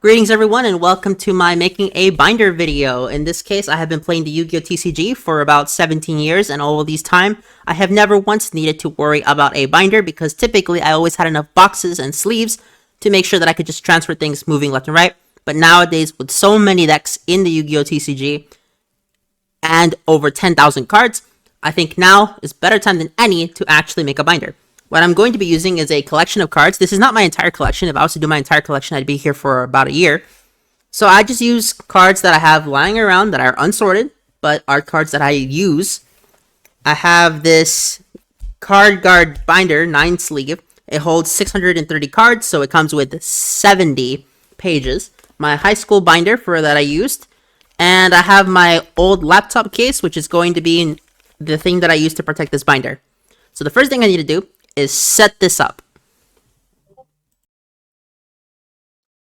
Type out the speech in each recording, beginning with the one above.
Greetings everyone and welcome to my making a binder video. In this case, I have been playing the Yu-Gi-Oh TCG for about 17 years, and all of these time, I have never once needed to worry about a binder because typically I always had enough boxes and sleeves to make sure that I could just transfer things moving left and right. But nowadays, with so many decks in the Yu-Gi-Oh TCG and over 10,000 cards, I think now is better time than any to actually make a binder. What I'm going to be using is a collection of cards. This is not my entire collection. If I was to do my entire collection, I'd be here for about a year. So I just use cards that I have lying around that are unsorted, but are cards that I use. I have this card guard binder, 9 sleeve. It holds 630 cards, so it comes with 70 pages. My high school binder for that I used. And I have my old laptop case, which is going to be the thing that I use to protect this binder. So the first thing I need to do is set this up.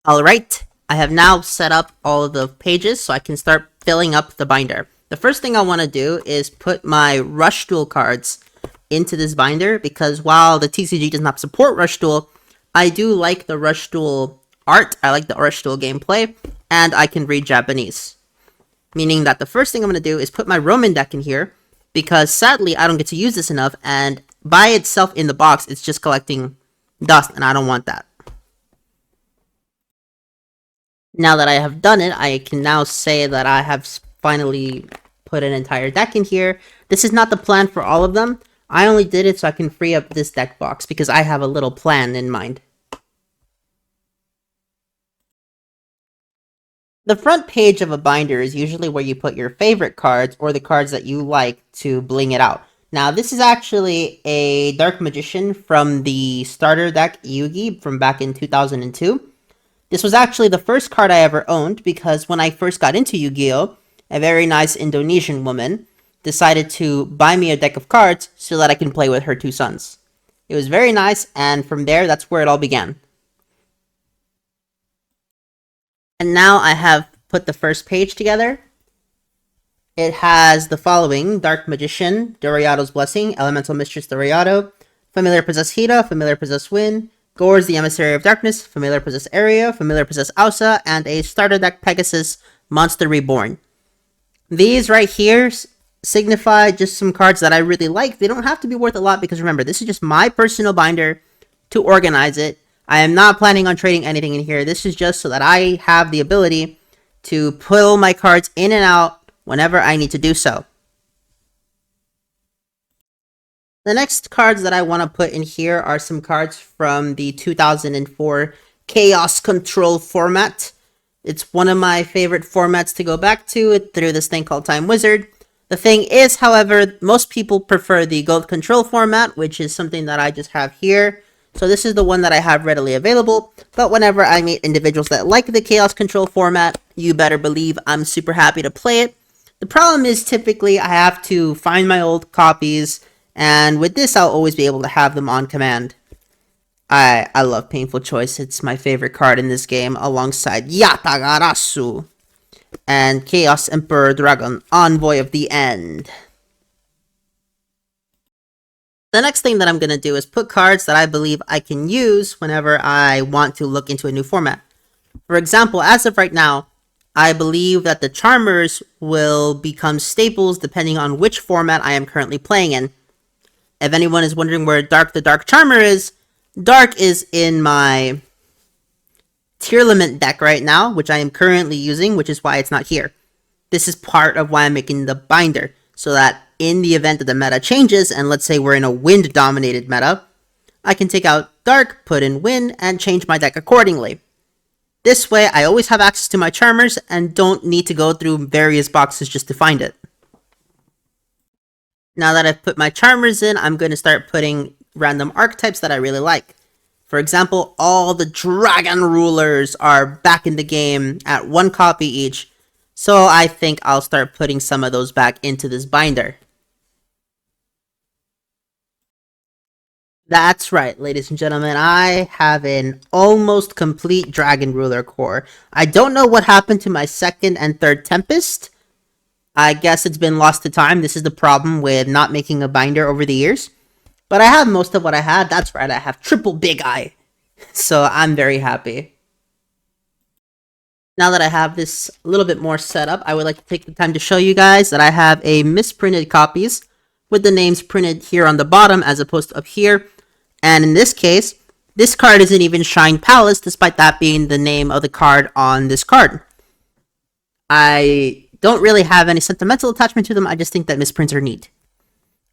Alright, I have now set up all of the pages so I can start filling up the binder. The first thing I want to do is put my Rush Duel cards into this binder because while the TCG does not support Rush Duel, I do like the Rush Duel art, I like the Rush Duel gameplay, and I can read Japanese. Meaning that the first thing I'm going to do is put my Roman deck in here because sadly I don't get to use this enough, and by itself in the box, it's just collecting dust, and I don't want that. Now that I have done it, I can now say that I have finally put an entire deck in here. This is not the plan for all of them. I only did it so I can free up this deck box, because I have a little plan in mind. The front page of a binder is usually where you put your favorite cards, or the cards that you like to bling it out. Now, this is actually a Dark Magician from the starter deck Yugi from back in 2002. This was actually the first card I ever owned because when I first got into Yu-Gi-Oh, a very nice Indonesian woman decided to buy me a deck of cards so that I can play with her 2 sons. It was very nice, and from there, that's where it all began. And now I have put the first page together. It has the following: Dark Magician, Doriado's Blessing, Elemental Mistress Doriado, Familiar Possess Hida, Familiar Possess Win, Gores the Emissary of Darkness, Familiar Possess Area, Familiar Possess Ausa, and a starter deck Pegasus, Monster Reborn. These right here signify just some cards that I really like. They don't have to be worth a lot because remember, this is just my personal binder to organize it. I am not planning on trading anything in here. This is just so that I have the ability to pull my cards in and out whenever I need to do so. The next cards that I want to put in here are some cards from the 2004 Chaos Control format. It's one of my favorite formats to go back to through this thing called Time Wizard. The thing is, however, most people prefer the Gold Control format, which is something that I just have here. So this is the one that I have readily available, but whenever I meet individuals that like the Chaos Control format, you better believe I'm super happy to play it. The problem is typically I have to find my old copies, and with this I'll always be able to have them on command. I love Painful Choice. It's my favorite card in this game, alongside Yatagarasu and Chaos Emperor Dragon, Envoy of the End. The next thing that I'm going to do is put cards that I believe I can use whenever I want to look into a new format. For example, as of right now, I believe that the Charmers will become staples depending on which format I am currently playing in. If anyone is wondering where Dark the Dark Charmer is, Dark is in my Tier Limit deck right now, which I am currently using, which is why it's not here. This is part of why I'm making the binder, so that in the event that the meta changes, and let's say we're in a wind-dominated meta, I can take out Dark, put in Wind, and change my deck accordingly. This way, I always have access to my Charmers and don't need to go through various boxes just to find it. Now that I've put my Charmers in, I'm going to start putting random archetypes that I really like. For example, all the Dragon Rulers are back in the game at 1 copy each, so I think I'll start putting some of those back into this binder. That's right, ladies and gentlemen, I have an almost complete Dragon Ruler core. I don't know what happened to my 2nd and 3rd Tempest. I guess it's been lost to time. This is the problem with not making a binder over the years. But I have most of what I had. That's right, I have triple Big Eye. So I'm very happy. Now that I have this a little bit more set up, I would like to take the time to show you guys that I have a misprinted copies with the names printed here on the bottom as opposed to up here. And in this case, this card isn't even Shine Palace, despite that being the name of the card on this card. I don't really have any sentimental attachment to them, I just think that misprints are neat.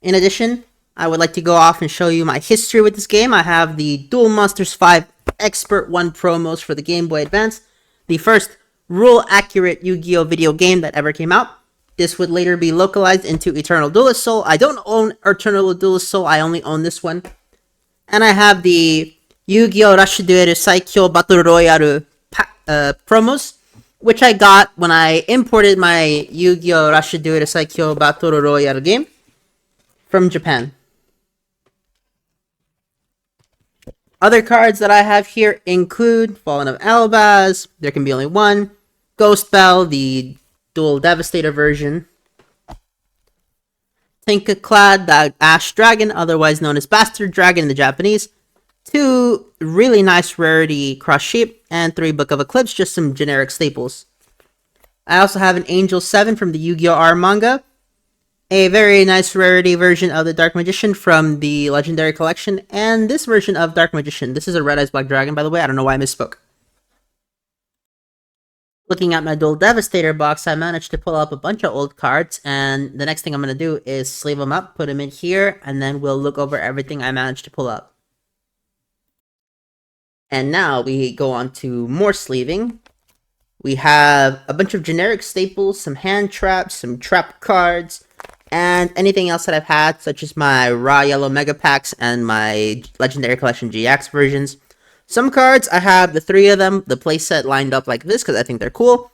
In addition, I would like to go off and show you my history with this game. I have the Duel Monsters 5 Expert 1 promos for the Game Boy Advance, the first rule-accurate Yu-Gi-Oh video game that ever came out. This would later be localized into Eternal Duelist Soul. I don't own Eternal Duelist Soul, I only own this one. And I have the Yu-Gi-Oh Rush Duel Saikyo Battle Royale promos, which I got when I imported my Yu-Gi-Oh Rush Duel Saikyo Battle Royale game from Japan. Other cards that I have here include Fallen of Albaz, There Can Be Only One, Ghost Bell, the Dual Devastator version, Tinka-Clad, the Ash Dragon, otherwise known as Bastard Dragon in the Japanese, 2 really nice rarity Cross Sheep, and 3 Book of Eclipse, just some generic staples. I also have an Angel 7 from the Yu-Gi-Oh! R manga, a very nice rarity version of the Dark Magician from the Legendary Collection, and this version of Dark Magician. This is a Red Eyes Black Dragon, by the way. I don't know why I misspoke. Looking at my Dual Devastator box, I managed to pull up a bunch of old cards, and the next thing I'm going to do is sleeve them up, put them in here, and then we'll look over everything I managed to pull up. And now we go on to more sleeving. We have a bunch of generic staples, some hand traps, some trap cards, and anything else that I've had, such as my Raw Yellow Mega Packs and my Legendary Collection GX versions. Some cards, I have the 3 of them, the playset lined up like this, because I think they're cool.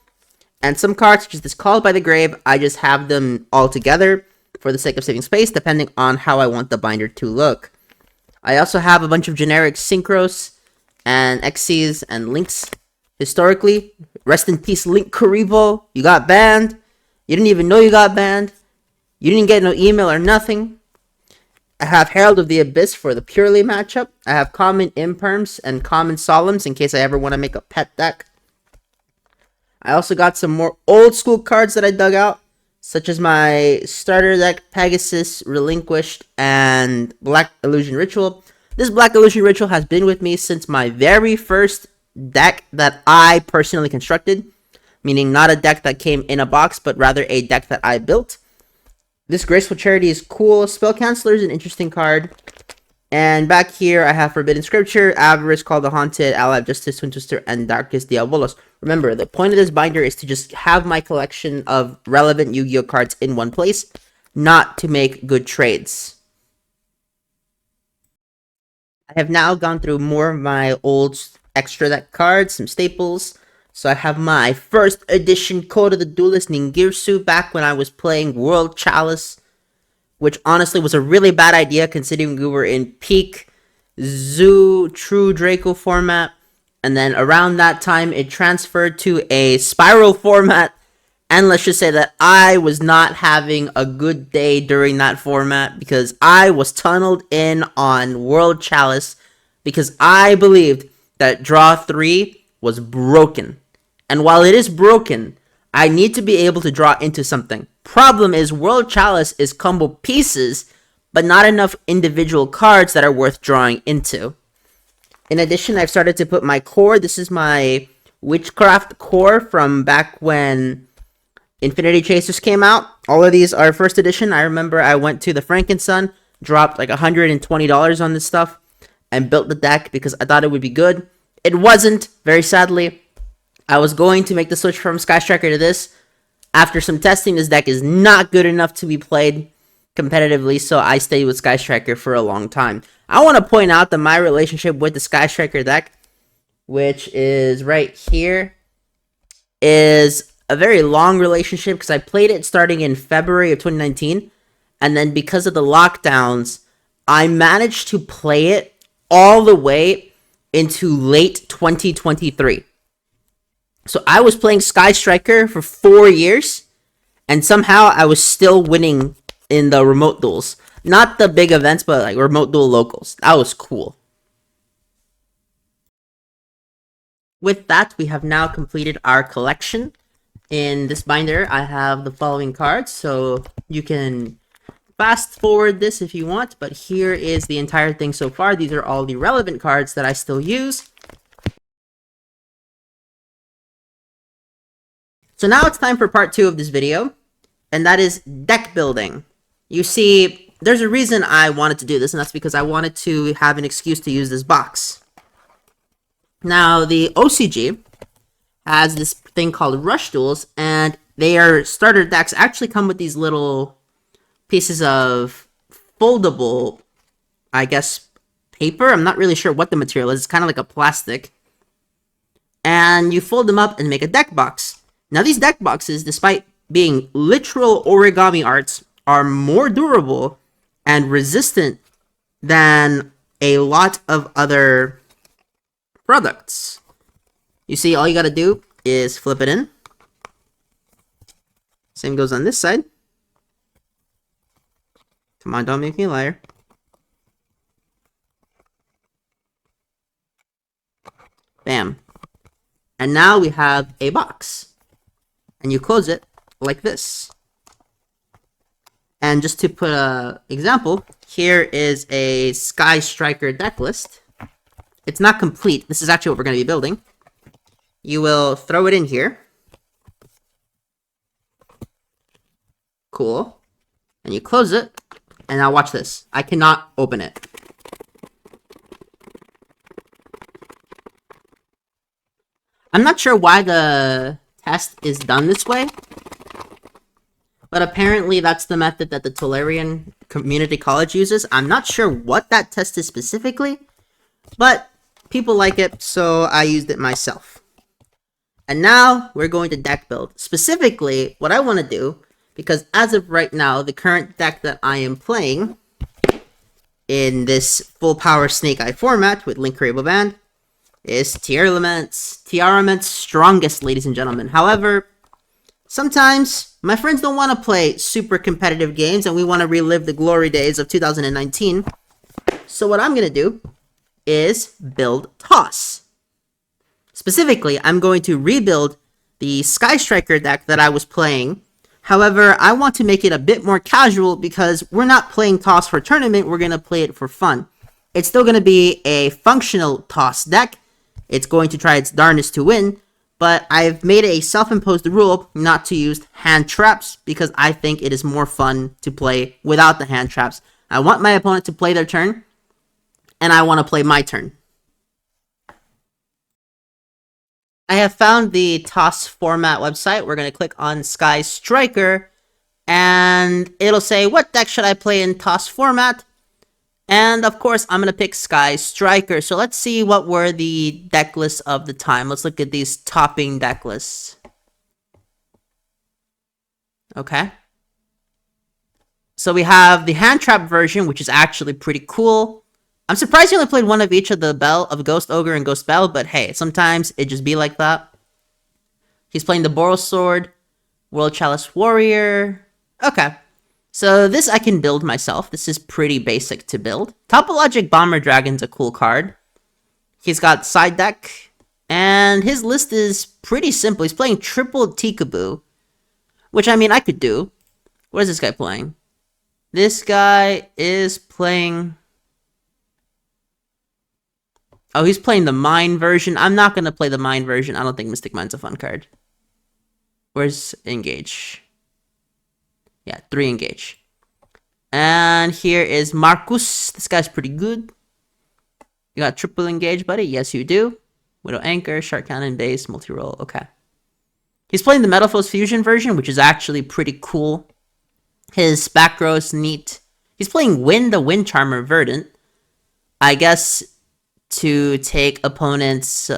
And some cards, such as this Called by the Grave, I just have them all together for the sake of saving space, depending on how I want the binder to look. I also have a bunch of generic Synchros and Xyz and Links. Historically, rest in peace Link Karibo, you got banned. You didn't even know you got banned. You didn't get no email or nothing. I have Herald of the Abyss for the Purely matchup. I have common Imperms and common Solemns in case I ever want to make a pet deck. I also got some more old school cards that I dug out, such as my starter deck, Pegasus, Relinquished, and Black Illusion Ritual. This Black Illusion Ritual has been with me since my very first deck that I personally constructed, meaning not a deck that came in a box, but rather a deck that I built. This Graceful Charity is cool. Spell Canceller is an interesting card. And back here, I have Forbidden Scripture, Avarice, Call the Haunted, Ally of Justice, Twin Twister, and Darkest Diabolos. Remember, the point of this binder is to just have my collection of relevant Yu-Gi-Oh cards in one place, not to make good trades. I have now gone through more of my old extra deck cards, some staples. So I have my first edition Code of the Duelist Ningirsu back when I was playing World Chalice, which honestly was a really bad idea considering we were in peak Zoo True Draco format. And then around that time, it transferred to a Spiral format. And let's just say that I was not having a good day during that format because I was tunneled in on World Chalice because I believed that Draw 3 was broken. And while it is broken, I need to be able to draw into something. Problem is, World Chalice is combo pieces, but not enough individual cards that are worth drawing into. In addition, I've started to put my core. This is my Witchcraft core from back when Infinity Chasers came out. All of these are first edition. I remember I went to the Frankensun, dropped like $120 on this stuff, and built the deck because I thought it would be good. It wasn't, very sadly. I was going to make the switch from Sky Striker to this. After some testing, this deck is not good enough to be played competitively, so I stayed with Sky Striker for a long time. I want to point out that my relationship with the Sky Striker deck, which is right here, is a very long relationship because I played it starting in February of 2019, and then because of the lockdowns, I managed to play it all the way into late 2023. So I was playing Sky Striker for 4 years, and somehow I was still winning in the remote duels. Not the big events, but like remote duel locals. That was cool. with that, we have now completed our collection. In this binder, I have the following cards, so you can fast forward this if you want, but here is the entire thing so far. These are all the relevant cards that I still use. So now it's time for part 2 of this video, and that is deck building. You see, there's a reason I wanted to do this, and that's because I wanted to have an excuse to use this box. Now, the OCG has this thing called Rush Duels, and their starter decks actually come with these little pieces of foldable, I guess, paper. I'm not really sure what the material is. It's kind of like a plastic. And you fold them up and make a deck box. Now, these deck boxes, despite being literal origami arts, are more durable and resistant than a lot of other products. You see, all you gotta do is flip it in. Same goes on this side. Come on, don't make me a liar. Bam. And now we have a box. And you close it like this. And just to put an example, here is a Sky Striker deck list. It's not complete. This is actually what we're going to be building. You will throw it in here. Cool. And you close it. And now watch this. I cannot open it. I'm not sure why the test is done this way. But apparently that's the method that the Tolarian Community College uses. I'm not sure what that test is specifically. But people like it, so I used it myself. And now we're going to deck build. Specifically, what I want to do, because as of right now, the current deck that I am playing in this full power Snake Eye format with Link Rainbow Band is Tiarament's strongest, ladies and gentlemen. However, sometimes my friends don't want to play super competitive games and we want to relive the glory days of 2019. So what I'm going to do is build Toss. Specifically, I'm going to rebuild the Sky Striker deck that I was playing. However, I want to make it a bit more casual because we're not playing Toss for tournament, we're going to play it for fun. It's still going to be a functional Toss deck. It's going to try its darndest to win, but I've made a self-imposed rule not to use hand traps because I think it is more fun to play without the hand traps. I want my opponent to play their turn, and I want to play my turn. I have found the Toss format website. We're going to click on Sky Striker, and it'll say, what deck should I play in Toss format? And of course, I'm going to pick Sky Striker. So let's see what were the deck lists of the time. Let's look at these topping deck lists. Okay. So we have the hand trap version, which is actually pretty cool. I'm surprised he only played one of each of the Bell of Ghost Ogre and Ghost Bell, but hey, sometimes it just be like that. He's playing the Boros Sword, World Chalice Warrior. Okay. So this I can build myself. This is pretty basic to build. Topologic Bomber Dragon's a cool card. He's got side deck, and his list is pretty simple. He's playing triple Tikaboo, which I mean I could do. What is this guy playing? This guy is playing... Oh, he's playing the Mine version. I'm not going to play the Mine version. I don't think Mystic Mine's a fun card. Where's Engage? Yeah, 3 Engage. And here is Marcus. This guy's pretty good. You got triple Engage, buddy? Yes, you do. Widow Anchor, Shark Cannon, Base, Multi-Roll. Okay. He's playing the Metalfoes Fusion version, which is actually pretty cool. His back row is neat. He's playing Wind, the Wind Charmer Verdant. I guess to take opponents'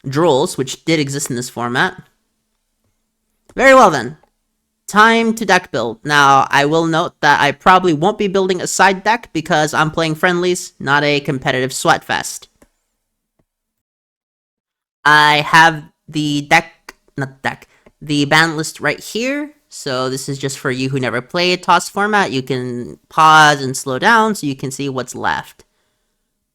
Drolls, which did exist in this format. Very well then. Time to deck build. Now, I will note that I probably won't be building a side deck because I'm playing friendlies, not a competitive sweatfest. I have the the ban list right here. So this is just for you who never played Toss format. You can pause and slow down so you can see what's left.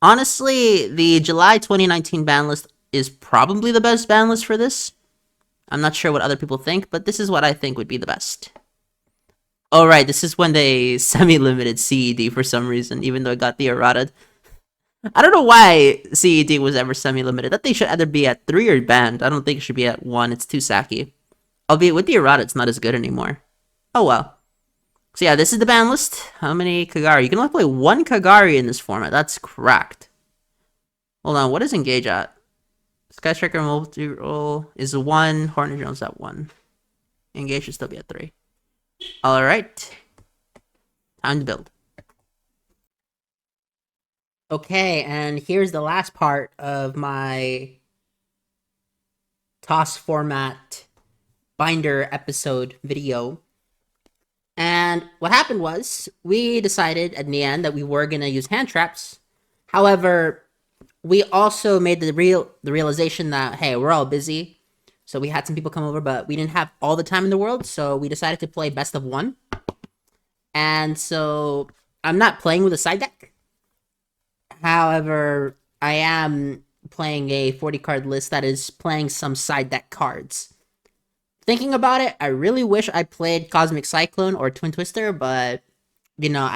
Honestly, the July 2019 ban list is probably the best ban list for this. I'm not sure what other people think, but this is what I think would be the best. Oh, right, this is when they semi-limited CED for some reason, even though it got the errata. I don't know why CED was ever semi-limited. That thing should either be at 3 or banned. I don't think it should be at 1. It's too sacky. Albeit with the errata, it's not as good anymore. Oh well. So yeah, this is the ban list. How many Kagari? You can only play 1 Kagari in this format. That's cracked. Hold on, what is Engage at? Sky Striker multi-roll is 1. Hornet Jones at 1. Engage should still be at 3. Alright. Time to build. Okay, and here's the last part of my toss format binder episode video. And what happened was, we decided at the end that we were going to use hand traps. However, we also made the realization that, hey, we're all busy. So we had some people come over, but we didn't have all the time in the world. So we decided to play best of 1. And so I'm not playing with a side deck. However, I am playing a 40 card list that is playing some side deck cards. Thinking about it, I really wish I played Cosmic Cyclone or Twin Twister, but, you know,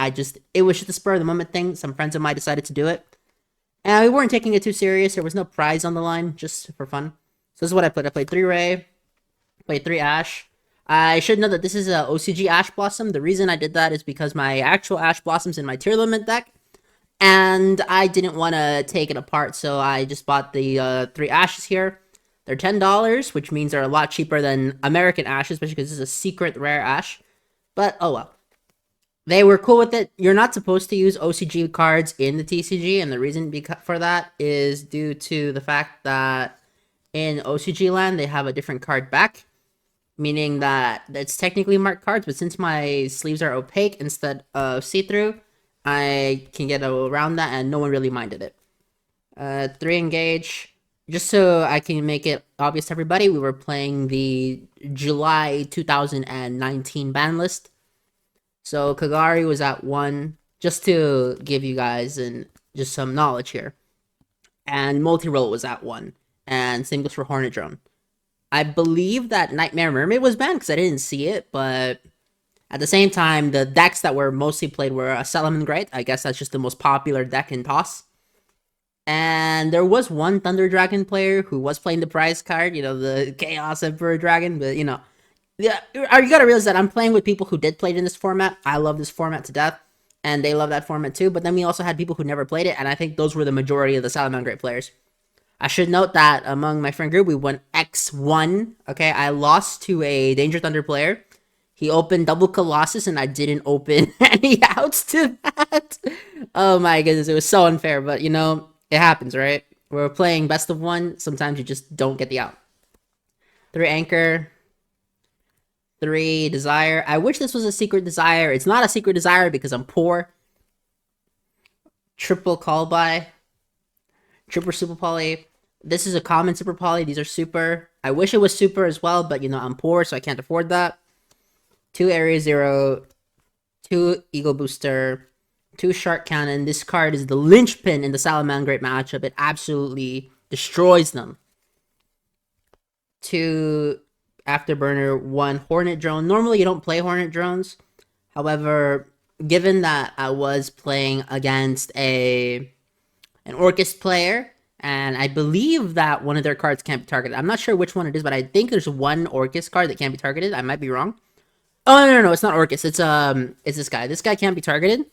it was just a spur of the moment thing. Some friends of mine decided to do it. And we weren't taking it too serious. There was no prize on the line, just for fun. So this is what I played. I played 3 Ray, played 3 Ash. I should know that this is a OCG Ash Blossom. The reason I did that is because my actual Ash Blossom's in my tier limit deck. And I didn't want to take it apart, so I just bought the 3 Ashes here. They're $10, which means they're a lot cheaper than American Ashes, especially because this is a secret rare Ash. But, oh well. They were cool with it. You're not supposed to use OCG cards in the TCG, and the reason for that is due to the fact that in OCG land, they have a different card back, meaning that it's technically marked cards, but since my sleeves are opaque instead of see-through, I can get around that, and no one really minded it. 3 Engage. Just so I can make it obvious to everybody, we were playing the July 2019 ban list. So Kagari was at 1, just to give you guys just some knowledge here. And multi-roll was at 1. And same goes for Hornet Drone. I believe that Nightmare Mermaid was banned because I didn't see it, but at the same time, the decks that were mostly played were a Salamangreat. I guess that's just the most popular deck in Toss. And there was one Thunder Dragon player who was playing the prize card, you know, the Chaos Emperor Dragon, but, you know, yeah, you gotta realize that I'm playing with people who did play it in this format. I love this format to death, and they love that format too, but then we also had people who never played it, and I think those were the majority of the Salamangreat players. I should note that among my friend group, we went X1, okay? I lost to a Danger Thunder player. He opened double Colossus, and I didn't open any outs to that. Oh my goodness, it was so unfair, but, you know, it happens, right? We're playing best of 1. Sometimes you just don't get the out. 3 Anchor. 3 Desire. I wish this was a secret desire. It's not a secret desire because I'm poor. Triple Call By. Triple Super Poly. This is a common Super Poly. These are super. I wish it was super as well, but, you know, I'm poor, so I can't afford that. 2 Area Zero. 2 Eagle Booster. 2 Shark Cannon. This card is the linchpin in the Salamangreat matchup. It absolutely destroys them. 2 Afterburner. 1 Hornet Drone. Normally you don't play Hornet Drones. However, given that I was playing against an Orcust player, and I believe that one of their cards can't be targeted. I'm not sure which one it is, but I think there's one Orcust card that can't be targeted. I might be wrong. Oh, no, it's not Orcust. It's this guy. This guy can't be targeted.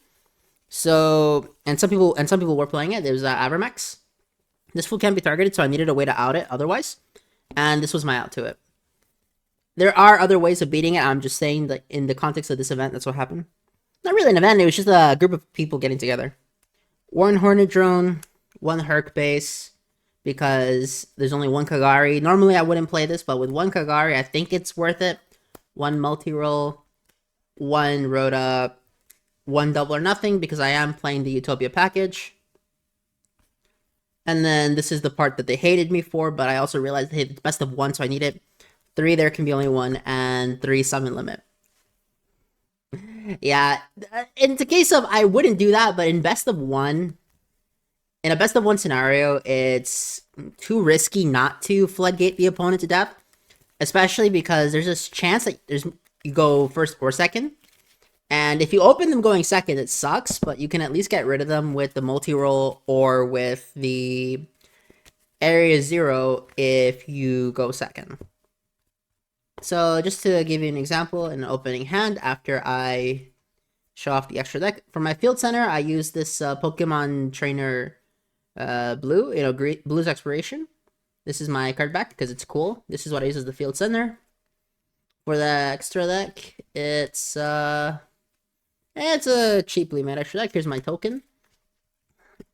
So, and some people were playing it. There was Avermax. This fool can't be targeted, so I needed a way to out it otherwise. And this was my out to it. There are other ways of beating it. I'm just saying that in the context of this event, that's what happened. Not really an event. It was just a group of people getting together. 1 Hornet Drone, 1 Herc base, because there's only 1 Kagari. Normally I wouldn't play this, but with 1 Kagari, I think it's worth it. 1 multi-roll, 1 Rhoda, 1 Double or Nothing, because I am playing the Utopia package. And then this is the part that they hated me for, but I also realized, hey, it's best of 1, so I need it. 3 there can be only 1, and 3 summon limit. Yeah, in the case of, I wouldn't do that, but in best of 1, in a best of one scenario, it's too risky not to floodgate the opponent to death, especially because there's this chance that you go first or second, and if you open them going second, it sucks, but you can at least get rid of them with the multi-roll or with the area 0 if you go second. So just to give you an example, in an opening hand, after I show off the extra deck, for my field center, I use this Pokemon Trainer blue, Blue's Exploration. This is my card back because it's cool. This is what I use as the field center. For the extra deck, it's a cheaply made extra deck. Here's my token.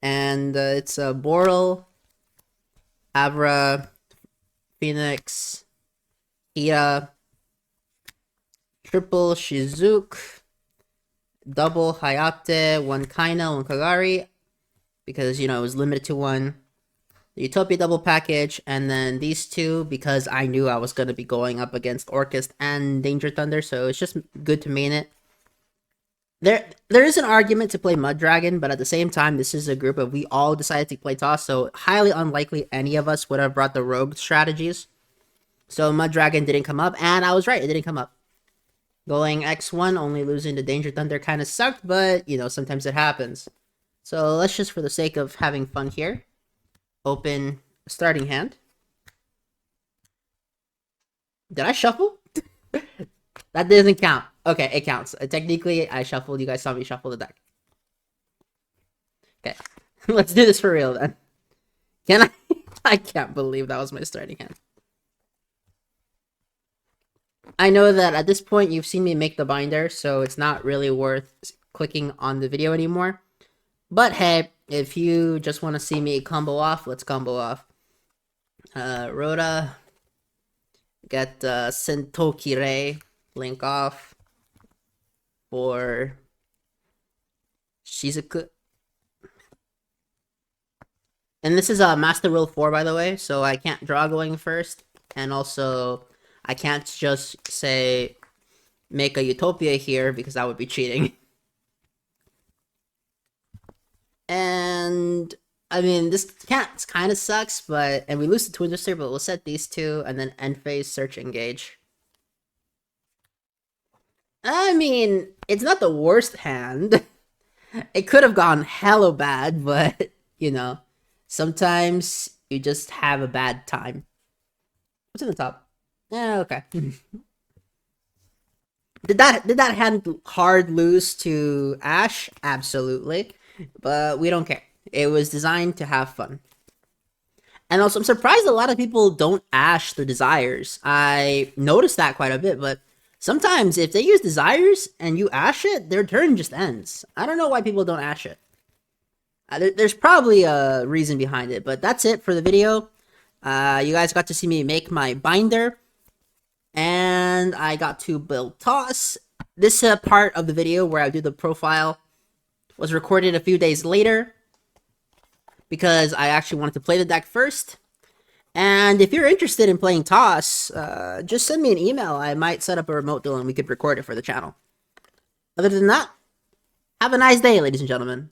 And it's a Boral, Abra, Phoenix, Ira, triple Shizuke, double Hayate, one Kaina, one Kagari, because, it was limited to one. The Utopia double package, and then these two, because I knew I was going to be going up against Orcust and Danger Thunder, so it's just good to main it. There is an argument to play Mud Dragon, but at the same time, this is a group of we all decided to play Toss, so highly unlikely any of us would have brought the Rogue strategies. So Mud Dragon didn't come up, and I was right, it didn't come up. Going X1, only losing to Danger Thunder kind of sucked, but, sometimes it happens. So let's just, for the sake of having fun here, open a starting hand. Did I shuffle? That doesn't count. Okay, it counts. Technically, I shuffled. You guys saw me shuffle the deck. Okay, let's do this for real then. Can I? I can't believe that was my starting hand. I know that at this point you've seen me make the binder, so it's not really worth clicking on the video anymore. But hey, if you just want to see me combo off, let's combo off. Rhoda, get Sentokire, link off for Shizuku. And this is a Master Rule 4, by the way, so I can't draw going first, and also I can't just say make a Utopia here because that would be cheating. And I mean, this kind of sucks, and we lose the Twister, but we'll set these two and then end phase, search, engage. I mean, it's not the worst hand. It could have gone hella bad, but sometimes you just have a bad time. What's in the top? Yeah, okay. Did that hand hard lose to Ash? Absolutely. But we don't care. It was designed to have fun. And also, I'm surprised a lot of people don't Ash their Desires. I noticed that quite a bit, but sometimes if they use Desires and you Ash it, their turn just ends. I don't know why people don't Ash it. There's probably a reason behind it, but that's it for the video. You guys got to see me make my binder, and I got to build Toss. This part of the video where I do the profile was recorded a few days later because I actually wanted to play the deck first. And if you're interested in playing Toss, just send me an email. I might set up a remote deal and we could record it for the channel. Other than that, have a nice day, ladies and gentlemen.